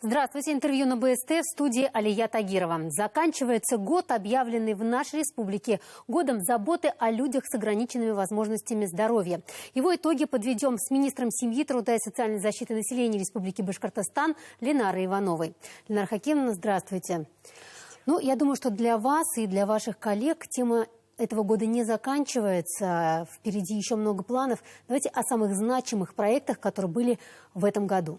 Здравствуйте. Интервью на БСТ в студии Алия Тагирова. Заканчивается год, объявленный в нашей республике годом заботы о людях с ограниченными возможностями здоровья. Его итоги подведем с министром семьи, труда и социальной защиты населения Республики Башкортостан Ленарой Ивановой. Ленара Хакимовна, здравствуйте. Я думаю, что для вас и для ваших коллег тема этого года не заканчивается. Впереди еще много планов. Давайте о самых значимых проектах, которые были в этом году.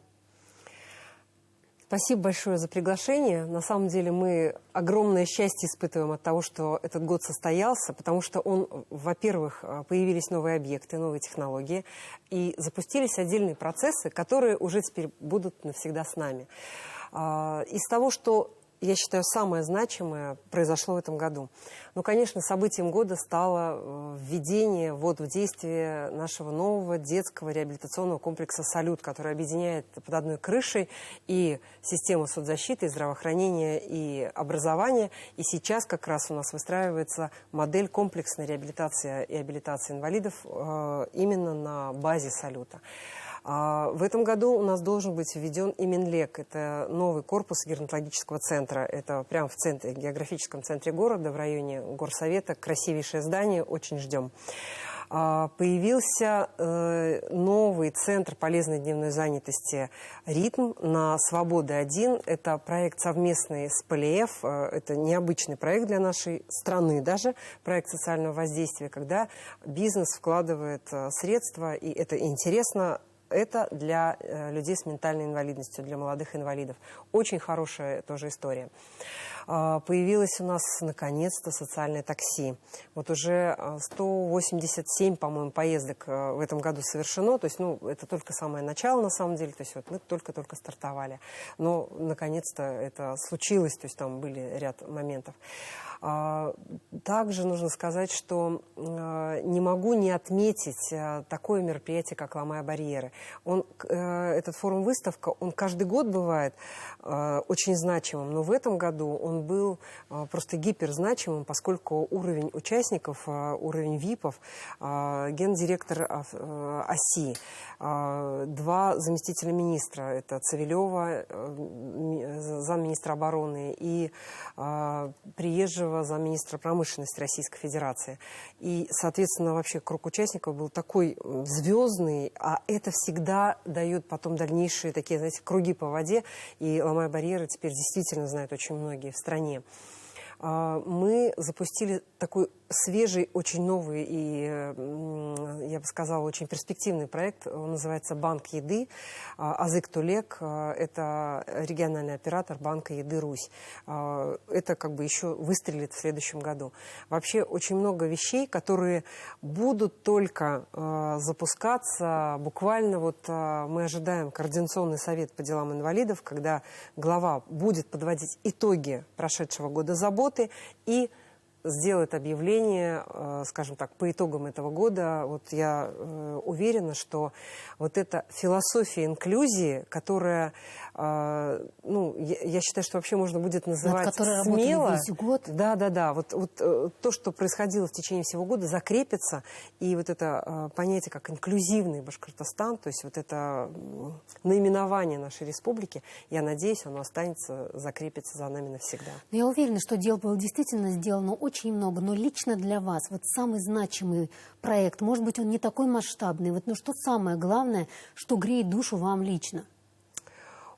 Спасибо большое за приглашение. На самом деле мы огромное счастье испытываем от того, что этот год состоялся, потому что во-первых, появились новые объекты, новые технологии, и запустились отдельные процессы, которые уже теперь будут навсегда с нами. Из того, что я считаю, самое значимое произошло в этом году. Конечно, событием года стало введение в действие нашего нового детского реабилитационного комплекса «Салют», который объединяет под одной крышей и систему соцзащиты, и здравоохранения, и образования. И сейчас как раз у нас выстраивается модель комплексной реабилитации и абилитации инвалидов именно на базе «Салюта». В этом году у нас должен быть введен и Минлек. Это новый корпус геронтологического центра. Это прямо в центре, географическом центре города, в районе горсовета. Красивейшее здание, очень ждем. Появился новый центр полезной дневной занятости «Ритм» на Свободы-1. Это проект совместный с ПЛФ. Это необычный проект для нашей страны даже. Проект социального воздействия, когда бизнес вкладывает средства, и это интересно. Это для людей с ментальной инвалидностью, для молодых инвалидов. Очень хорошая тоже история. Появилось у нас, наконец-то, социальное такси. Уже 187, по-моему, поездок в этом году совершено. То есть, это только самое начало, на самом деле. То есть, мы только-только стартовали. Но, наконец-то, это случилось. То есть, там были ряд моментов. Также нужно сказать, что не могу не отметить такое мероприятие, как «Ломая барьеры». Этот форум-выставка, он каждый год бывает очень значимым, но в этом году он был просто гиперзначимым, поскольку уровень участников, уровень ВИПов, гендиректор ОСИ, два заместителя министра, это Цивилева, замминистра обороны, и Приезжего, замминистра промышленности Российской Федерации. И, соответственно, вообще круг участников был такой звездный, а это всегда дает потом дальнейшие такие, знаете, круги по воде. И «Ломая барьеры» теперь действительно знают очень многие в стране. Мы запустили такой свежий, очень новый и, я бы сказала, очень перспективный проект. Он называется «Банк еды». Азык-Тулек – это региональный оператор Банка еды «Русь». Это еще выстрелит в следующем году. Вообще очень много вещей, которые будут только запускаться. Буквально мы ожидаем Координационный совет по делам инвалидов, когда глава будет подводить итоги прошедшего года заботы и сделает объявление, скажем так, по итогам этого года. Я уверена, что эта философия инклюзии, которая, я считаю, что вообще можно будет называть смело. Весь год. Да. То, что происходило в течение всего года, закрепится. И это понятие, как инклюзивный Башкортостан, то есть это наименование нашей республики, я надеюсь, оно останется, закрепится за нами навсегда. Я уверена, что дел было действительно сделано очень много, но лично для вас самый значимый проект, может быть, он не такой масштабный, но что самое главное, что греет душу вам лично?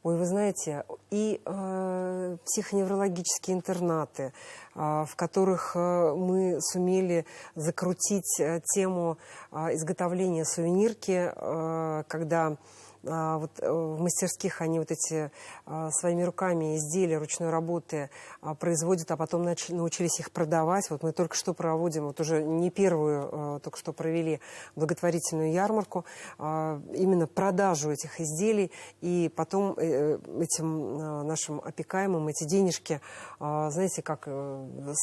Вы знаете, и психоневрологические интернаты, в которых мы сумели закрутить тему изготовления сувенирки, когда в мастерских они своими руками изделия ручной работы производят, а потом научились их продавать. Мы только что проводим, уже не первую, только что провели благотворительную ярмарку, именно продажу этих изделий, и потом этим нашим опекаемым эти денежки, знаете, как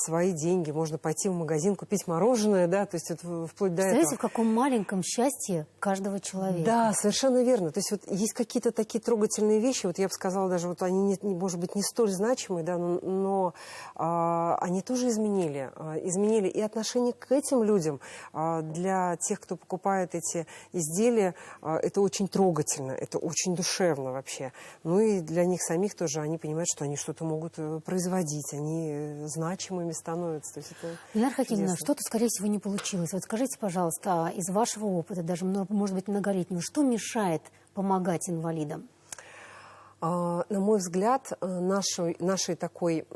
свои деньги, можно пойти в магазин, купить мороженое, да, то есть вот вплоть до этого. Представляете, в каком маленьком счастье каждого человека. Да, совершенно верно. То есть вот есть какие-то такие трогательные вещи, вот я бы сказала, даже вот они, может быть, не столь значимые, да, но они тоже изменили и отношение к этим людям. Для тех, кто покупает эти изделия, это очень трогательно, это очень душевно вообще. Ну и для них самих тоже, они понимают, что они что-то могут производить, они значимыми становятся. То есть это Ильнара Хакимовна, чудесно. что-то, скорее всего, не получилось. Вот скажите, пожалуйста, из вашего опыта, даже, может быть, многолетнего, что мешает помогать инвалидам? На мой взгляд, нашей такой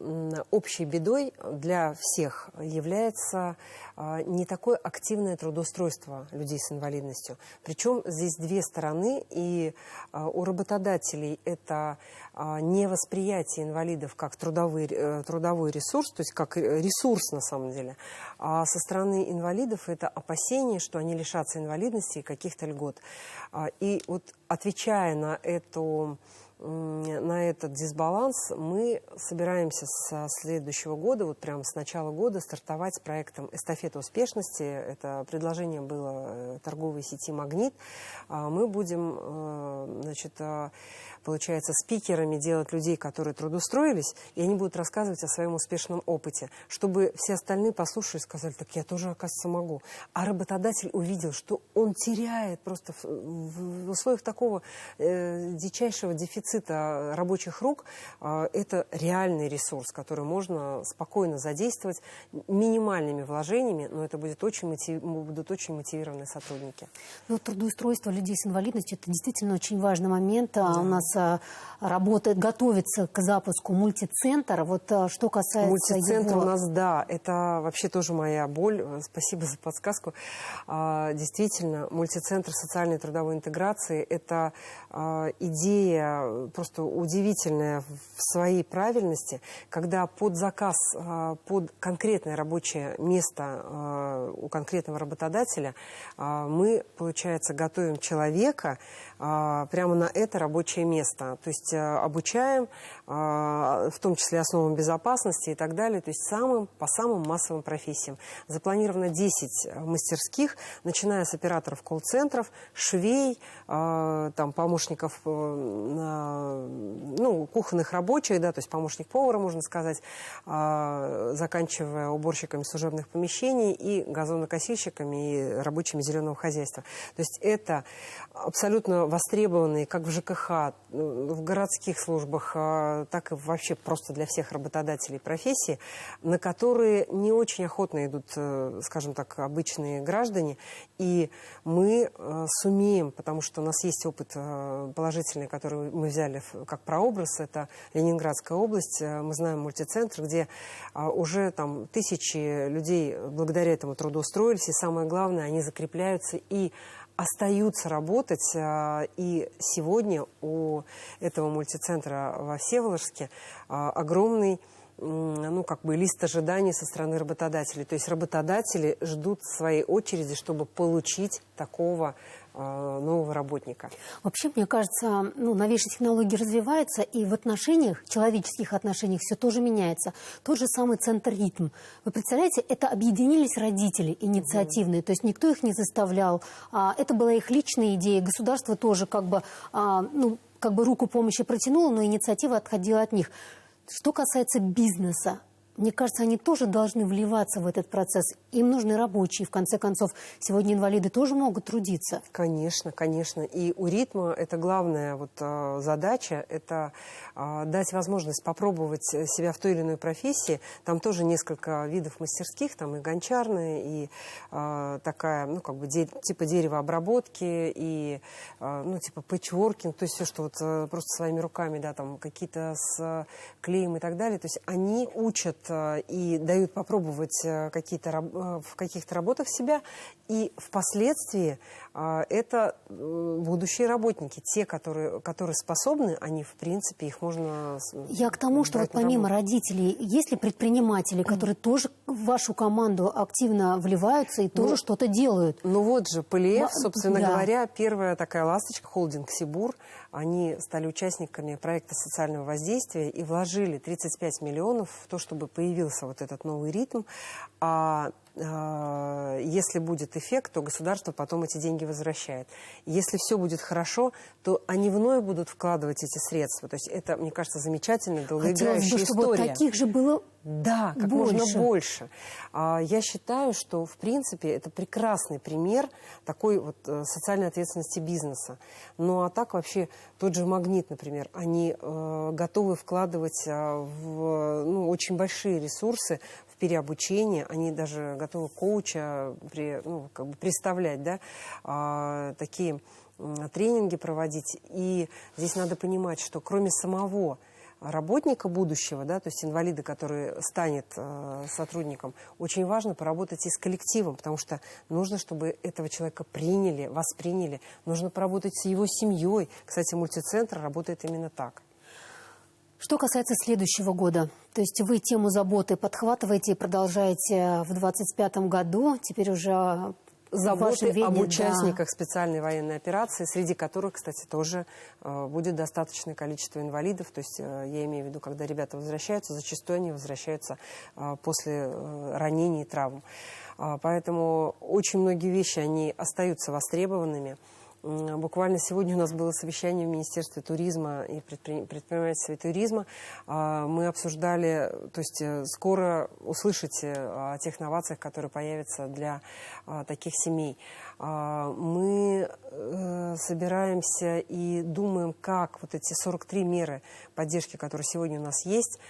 общей бедой для всех является не такое активное трудоустройство людей с инвалидностью. Причем здесь две стороны, и у работодателей это невосприятие инвалидов как трудовой ресурс, то есть как ресурс на самом деле, а со стороны инвалидов это опасение, что они лишатся инвалидности и каких-то льгот. И вот отвечая на этот дисбаланс, мы собираемся со следующего года, вот прямо с начала года, стартовать с проектом «Эстафета успешности». Это предложение было торговой сети «Магнит». Мы будем, получается, спикерами делать людей, которые трудоустроились, и они будут рассказывать о своем успешном опыте, чтобы все остальные послушали и сказали: так я тоже, оказывается, могу. А работодатель увидел, что он теряет просто в условиях такого дичайшего дефицита рабочих рук. Это реальный ресурс, который можно спокойно задействовать минимальными вложениями, но это будут очень мотивированные сотрудники. Ну, трудоустройство людей с инвалидностью – это действительно очень важный момент. Да. У нас готовится к запуску мультицентр. Вот что касается мультицентр его... у нас, да, это вообще тоже моя боль. Спасибо за подсказку. Действительно, мультицентр социальной и трудовой интеграции – это идея просто удивительная в своей правильности, когда под заказ, под конкретное рабочее место у конкретного работодателя мы, получается, готовим человека прямо на это рабочее место. То есть обучаем, в том числе основам безопасности и так далее, то есть по самым массовым профессиям. Запланировано 10 мастерских, начиная с операторов колл-центров, швей, там, помощников, кухонных рабочих, да, то есть помощник повара, можно сказать, заканчивая уборщиками служебных помещений и газонокосильщиками и рабочими зеленого хозяйства. То есть это абсолютно востребованные как в ЖКХ, в городских службах, так и вообще просто для всех работодателей профессии, на которые не очень охотно идут, скажем так, обычные граждане. И мы сумеем, потому что у нас есть опыт положительный, который мы взяли как прообраз, это Ленинградская область, мы знаем мультицентр, где уже там тысячи людей благодаря этому трудоустроились, и самое главное, они закрепляются и остаются работать. И сегодня у этого мультицентра во Всеволожске огромный лист ожиданий со стороны работодателей. То есть работодатели ждут своей очереди, чтобы получить такого нового работника. Вообще, мне кажется, новейшие технологии развиваются, и в отношениях, человеческих отношениях все тоже меняется. Тот же самый центр «Ритм». Вы представляете, это объединились родители инициативные, то есть никто их не заставлял. Это была их личная идея. Государство тоже как бы руку помощи протянуло, но инициатива отходила от них. Что касается бизнеса, мне кажется, они тоже должны вливаться в этот процесс. Им нужны рабочие. В конце концов, сегодня инвалиды тоже могут трудиться. Конечно, конечно. И у «Ритма» это главная задача, это дать возможность попробовать себя в той или иной профессии. Там тоже несколько видов мастерских, там и гончарная, и такая, типа деревообработки, и типа пэтчворкинг, то есть все, что просто своими руками, да, там какие-то с клеем и так далее. То есть они учат и дают попробовать какие-то в каких-то работах себя, и впоследствии это будущие работники, те, которые способны, они, в принципе, их можно... Я к тому, что вот помимо родителей, есть ли предприниматели, которые тоже в вашу команду активно вливаются и тоже что-то делают? Ну вот же, ПЛФ, собственно Да. говоря, первая такая ласточка, холдинг «Сибур», они стали участниками проекта социального воздействия и вложили 35 миллионов в то, чтобы появился вот этот новый ритм. Если будет эффект, то государство потом эти деньги возвращает. Если все будет хорошо, то они вновь будут вкладывать эти средства. То есть это, мне кажется, замечательная, долгоиграющая Хотелось бы, чтобы история. таких же было Да, как можно больше. Я считаю, что, в принципе, это прекрасный пример такой вот социальной ответственности бизнеса. Ну, а так вообще тот же «Магнит», например, они готовы вкладывать в очень большие ресурсы в переобучение, они даже готовы коуча представлять, да, такие тренинги проводить. И здесь надо понимать, что кроме самого работника будущего, да, то есть инвалида, который станет сотрудником, очень важно поработать и с коллективом, потому что нужно, чтобы этого человека приняли, восприняли, нужно поработать с его семьей. Кстати, мультицентр работает именно так. Что касается следующего года, то есть вы тему заботы подхватываете и продолжаете в 2025 году, теперь уже... Заботы об участниках специальной военной операции, среди которых, кстати, тоже будет достаточное количество инвалидов. То есть я имею в виду, когда ребята возвращаются, зачастую они возвращаются после ранений и травм. Поэтому очень многие вещи, они остаются востребованными. Буквально сегодня у нас было совещание в Министерстве туризма и предпринимательства и туризма. Мы обсуждали, то есть скоро услышите о тех новациях, которые появятся для таких семей. Мы собираемся и думаем, как вот эти 43 меры поддержки, которые сегодня у нас есть,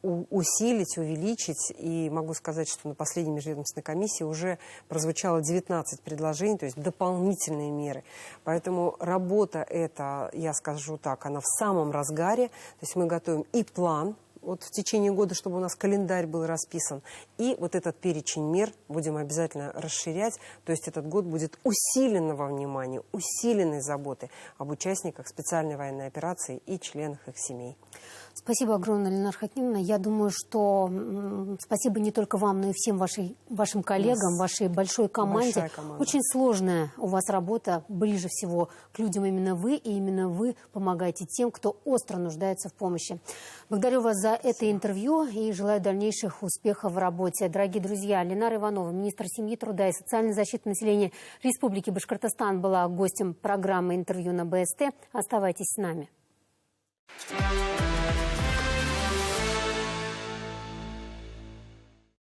усилить, увеличить. И могу сказать, что на последней межведомственной комиссии уже прозвучало 19 предложений, то есть дополнительные меры. Поэтому работа эта, я скажу так, она в самом разгаре. То есть мы готовим и план, вот в течение года, чтобы у нас календарь был расписан. И вот этот перечень мер будем обязательно расширять. То есть этот год будет усиленного внимания, усиленной заботы об участниках специальной военной операции и членах их семей. Спасибо огромное, Ленар Хакимовна. Я думаю, что спасибо не только вам, но и всем вашим коллегам, вашей большой команде. Очень сложная у вас работа, ближе всего к людям именно вы, и именно вы помогаете тем, кто остро нуждается в помощи. Благодарю вас за это интервью и желаю дальнейших успехов в работе. Дорогие друзья, Ленара Иванова, министр семьи, труда и социальной защиты населения Республики Башкортостан, была гостем программы «Интервью» на БСТ. Оставайтесь с нами.